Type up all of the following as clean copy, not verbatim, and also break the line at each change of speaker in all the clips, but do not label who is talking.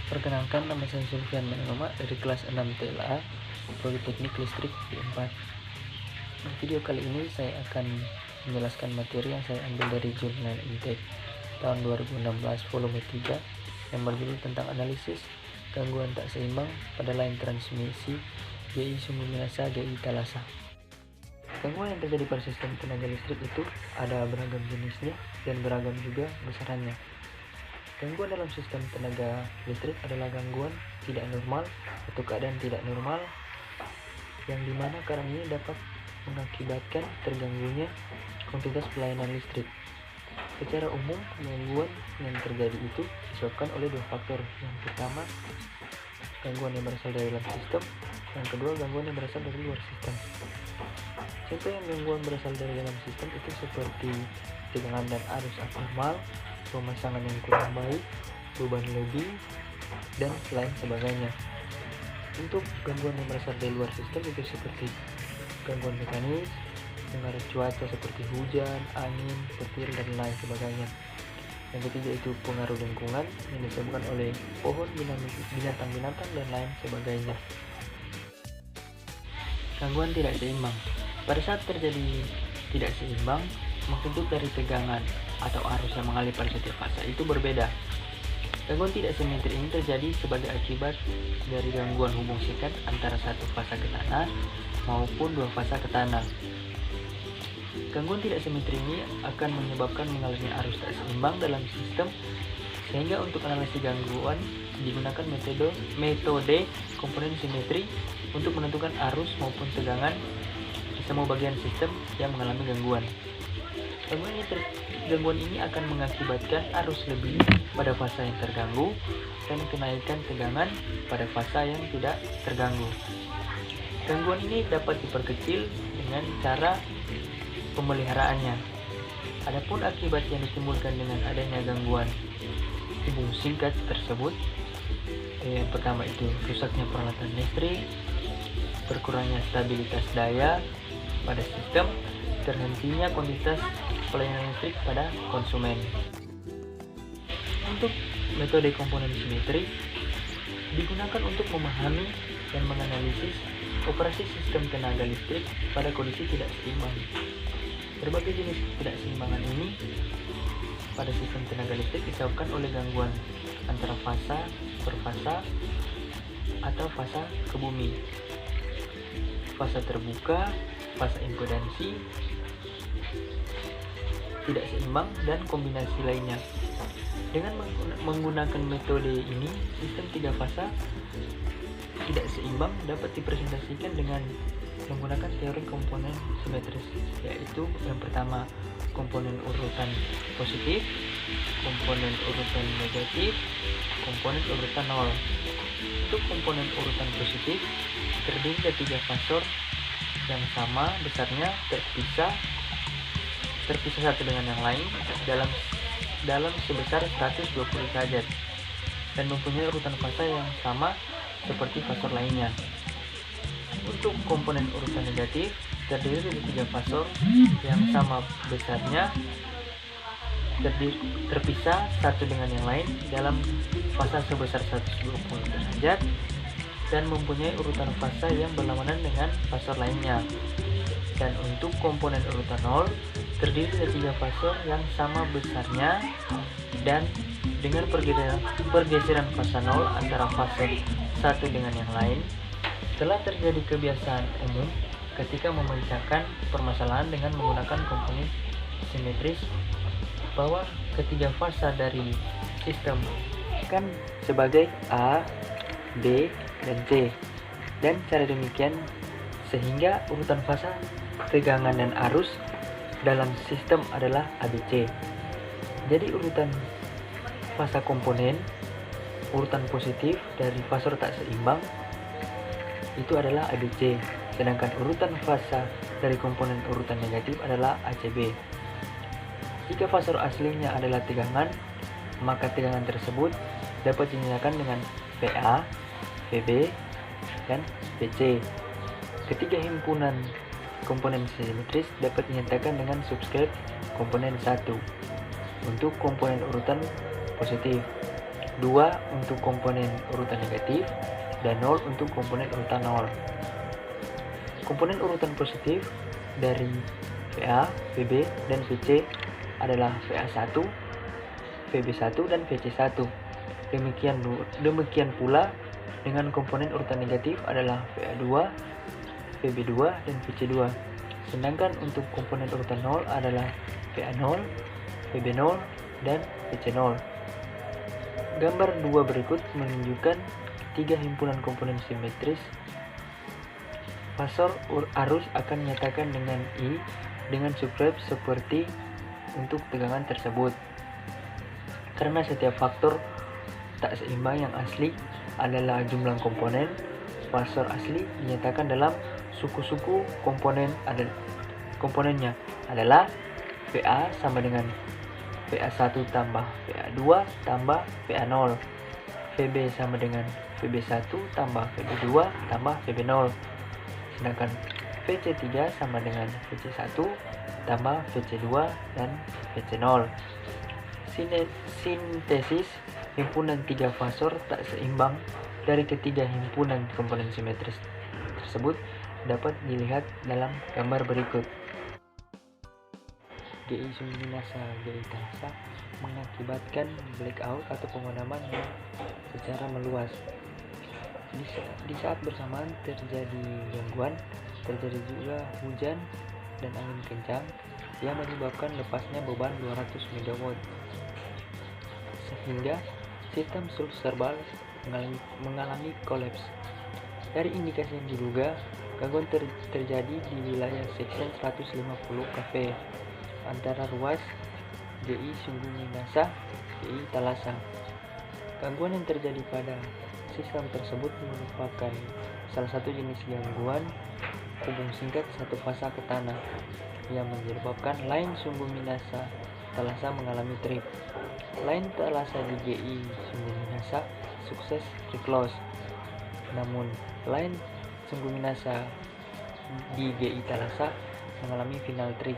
Perkenalkan, nama saya Sulfian Manoma dari kelas 6 TLA Prodi Teknik Listrik D4. Di video kali ini saya akan menjelaskan materi yang saya ambil dari jurnal Intek tahun 2016 volume 3 yang berjudul tentang analisis gangguan tak seimbang pada line transmisi GI Sumbu Minasa GI Talasa. Gangguan yang terjadi pada sistem tenaga listrik itu ada beragam jenisnya dan beragam juga besarannya. Gangguan dalam sistem tenaga listrik adalah gangguan tidak normal atau keadaan tidak normal yang dimana karena ini dapat mengakibatkan terganggunya kuantitas pelayanan listrik. Secara umum, gangguan yang terjadi itu disebabkan oleh dua faktor. Yang pertama, gangguan yang berasal dari dalam sistem. Yang kedua, gangguan yang berasal dari luar sistem. Contoh yang gangguan berasal dari dalam sistem itu seperti tegangan dan arus abnormal, pemasangan yang kurang baik, beban lebih, dan lain sebagainya. Untuk gangguan yang berasal dari luar sistem itu seperti gangguan mekanis, pengaruh cuaca seperti hujan, angin, petir, dan lain sebagainya. Yang ketiga itu pengaruh lingkungan yang disebabkan oleh pohon, binatang-binatang, dan lain sebagainya. Gangguan tidak seimbang. Pada saat terjadi tidak seimbang, magnitud dari tegangan atau arus yang mengalir pada setiap fase itu berbeda. Gangguan tidak simetri ini terjadi sebagai akibat dari gangguan hubung singkat antara satu fase ke tanah maupun dua fase ke tanah. Gangguan tidak simetri ini akan menyebabkan mengalirnya arus tak seimbang dalam sistem, sehingga untuk analisis gangguan digunakan metode komponen simetri untuk menentukan arus maupun tegangan di semua bagian sistem yang mengalami gangguan. Gangguan ini akan mengakibatkan arus lebih pada fase yang terganggu dan kenaikan tegangan pada fase yang tidak terganggu. Gangguan ini dapat diperkecil dengan cara pemeliharaannya. Adapun akibat yang ditimbulkan dengan adanya gangguan hubung singkat tersebut, yang pertama itu rusaknya peralatan listrik, berkurangnya stabilitas daya pada sistem, terhentinya kuantitas pelayanan listrik pada konsumen. Untuk metode komponen simetri digunakan untuk memahami dan menganalisis operasi sistem tenaga listrik pada kondisi tidak seimbang. Berbagai jenis ketidakseimbangan ini pada sistem tenaga listrik disebabkan oleh gangguan antara fasa per fasa atau fasa ke bumi, fasa terbuka, fasa impedansi, tidak seimbang, dan kombinasi lainnya. Dengan menggunakan metode ini, sistem tiga fasa tidak seimbang dapat dipresentasikan dengan menggunakan teori komponen simetris, yaitu yang pertama komponen urutan positif, komponen urutan negatif, komponen urutan nol. Untuk komponen urutan positif terdiri dari tiga fasor yang sama besarnya, terpisah satu dengan yang lain dalam sebesar 120 derajat dan mempunyai urutan fasa yang sama seperti fasor lainnya. Untuk komponen urutan negatif terdiri dari tiga fasor yang sama besarnya, terpisah satu dengan yang lain dalam fasa sebesar 120 derajat dan mempunyai urutan fasa yang berlawanan dengan fasor lainnya. Dan untuk komponen urutan nol terdiri dari tiga fasor yang sama besarnya dan dengan pergeseran fasa nol antara fase satu dengan yang lain. Telah terjadi kebiasaan umum ketika memecahkan permasalahan dengan menggunakan komponen simetris bahwa ketiga fasa dari sistem kan sebagai A, B, dan C, dan cara demikian sehingga urutan fasa tegangan dan arus dalam sistem adalah ABC. Jadi urutan fasa komponen urutan positif dari fasor tak seimbang itu adalah ABC, sedangkan urutan fasa dari komponen urutan negatif adalah ACB. Jika fasor aslinya adalah tegangan, maka tegangan tersebut dapat dinyatakan dengan PA, PB, dan PC. Ketiga himpunan komponen simetris dapat dinyatakan dengan subskrip komponen 1 untuk komponen urutan positif. 2 untuk komponen urutan negatif, dan 0 untuk komponen urutan 0. Komponen urutan positif dari VA, VB, dan VC adalah VA1, VB1, dan VC1. Demikian pula dengan komponen urutan negatif adalah VA2, VB2, dan VC2. Sedangkan untuk komponen urutan 0 adalah VA0, VB0, dan VC0. Gambar 2 berikut menunjukkan 3 himpunan komponen simetris. Fasor arus akan dinyatakan dengan I dengan subscript seperti untuk tegangan tersebut. Karena setiap faktor tak seimbang yang asli adalah jumlah komponen, fasor asli dinyatakan dalam suku-suku komponennya adalah VA sama dengan VA1 tambah VA2 tambah VA0, VB sama dengan VB1 tambah VB2 tambah VB0, sedangkan VC3 sama dengan VC1 tambah VC2 dan VC0. Sintesis himpunan 3 fasor tak seimbang dari ketiga himpunan komponen simetris tersebut dapat dilihat dalam gambar berikut. GI sumbu minasa GI talasa mengakibatkan blackout atau pemadaman yang secara meluas. Di saat bersamaan terjadi gangguan, terjadi juga hujan dan angin kencang yang menyebabkan lepasnya beban 200 MW, sehingga sistem subserbal mengalami kolaps. Dari indikasi yang diduga, gangguan terjadi di wilayah section 150 kV antara ruas GI sumbu minasa GI talasa. Gangguan yang terjadi pada sistem tersebut merupakan salah satu jenis gangguan hubung singkat satu fasa ke tanah yang menyebabkan line sumbu minasa talasa mengalami trip. Line talasa di GI sumbu minasa sukses reclose, namun line sumbu minasa di GI talasa mengalami final trip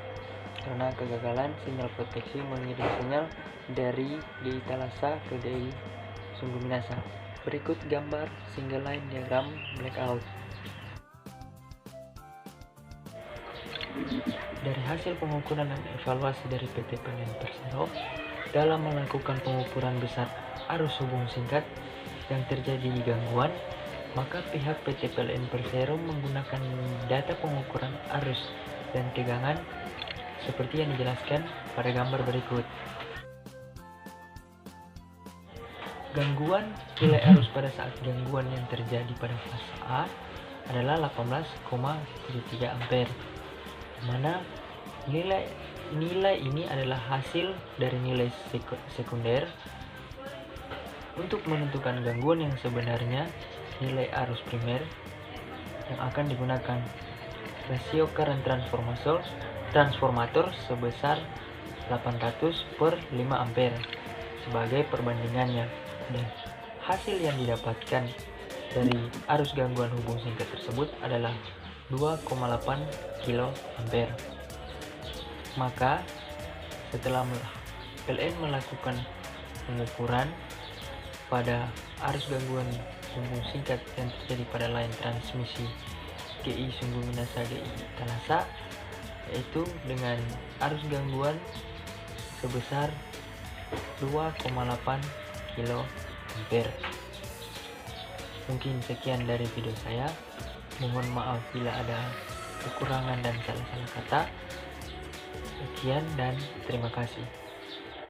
karena kegagalan sinyal proteksi mengirim sinyal dari GI talasa ke GI sumbu minasa. Berikut gambar single line diagram blackout. Dari hasil pengukuran dan evaluasi dari PT PLN Persero dalam melakukan pengukuran besar arus hubung singkat yang terjadi gangguan, maka pihak PT PLN Persero menggunakan data pengukuran arus dan tegangan seperti yang dijelaskan pada gambar berikut. Gangguan nilai arus pada saat gangguan yang terjadi pada fase A adalah 18,73 ampere, di mana nilai ini adalah hasil dari nilai sekunder. Untuk menentukan gangguan yang sebenarnya, nilai arus primer yang akan digunakan rasio current transformator sebesar 800/5 ampere sebagai perbandingannya, dan hasil yang didapatkan dari arus gangguan hubung singkat tersebut adalah 2,8 kilo ampere. Maka setelah PLN melakukan pengukuran pada arus gangguan hubung singkat yang terjadi pada line transmisi GI sumbu minasa GI talasa, yaitu dengan arus gangguan sebesar 2,8 kilo ampere. Mungkin sekian dari video saya. Mohon maaf bila ada kekurangan dan salah-salah kata. Sekian dan terima kasih.